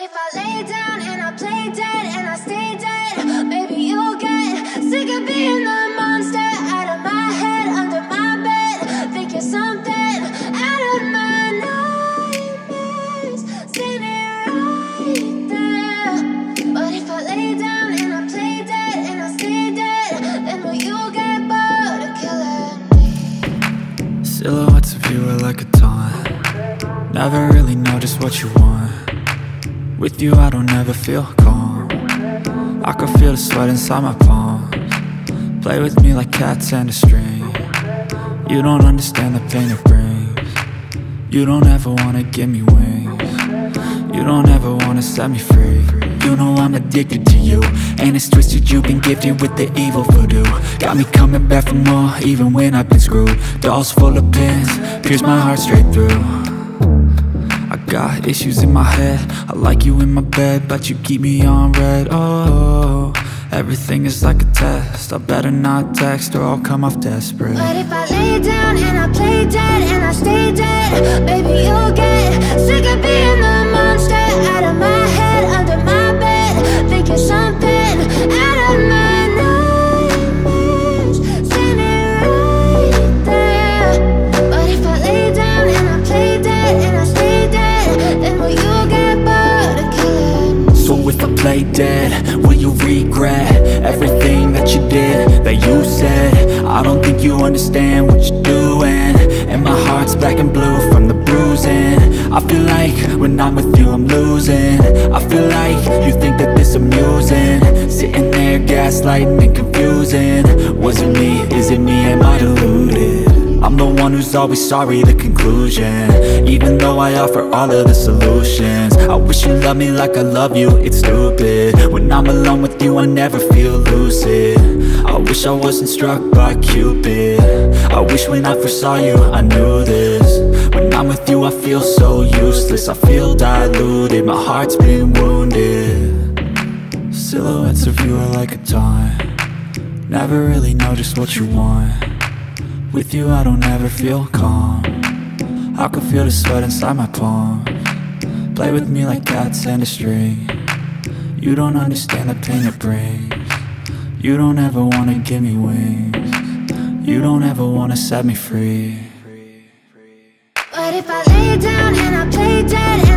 if I lay down and I play dead and I stay dead? Maybe you'll get sick of being the monster out of my head, under my bed. Think you're something out of my nightmares, standing right there. But if I lay down and I play dead and I stay dead, then will you get bored of killing me? Silhouettes of you are like a taunt. Never really know just what you want. With you I don't ever feel calm. I can feel the sweat inside my palms. Play with me like cats and a string. You don't understand the pain it brings. You don't ever wanna give me wings. You don't ever wanna set me free. You know I'm addicted to you, and it's twisted, you've been gifted with the evil voodoo. Got me coming back for more, even when I've been screwed. Dolls full of pins, pierce my heart straight through. I got issues in my head, I like you in my bed, but you keep me on red. Oh, everything is like a test, I better not text or I'll come off desperate. But if I lay down and I play dead and I stay dead, baby you'll get sick of being the monster out of my head, under my bed. Think you're something out of my nightmares, standing right there. But if I lay down and I play dead and I stay dead, then will you get bored of killing me? So if I play dead, will you regret everything that you did, that you said? I don't think you understand what you're doing, and my heart's black and blue from the bruising. I feel like when I'm with you I'm losing. I feel like you think that this amusing, sitting there gaslighting and confusing. Was it me? Is it me? Am I deluded? I'm the one who's always sorry, the conclusion, even though I offer all of the solutions. I wish you loved me like I love you, it's stupid. When I'm alone with you I never feel lucid. I wish I wasn't struck by Cupid. I wish when I first saw you I knew this. When I'm with you I feel so useless, I feel diluted, my heart's been wounded. Silhouettes of you are like a taunt. Never really know just what you want. With you I don't ever feel calm. I can feel the sweat inside my palms. Play with me like cats and a string. You don't understand the pain it brings. You don't ever wanna give me wings. You don't ever wanna set me free. But if I lay down and I play dead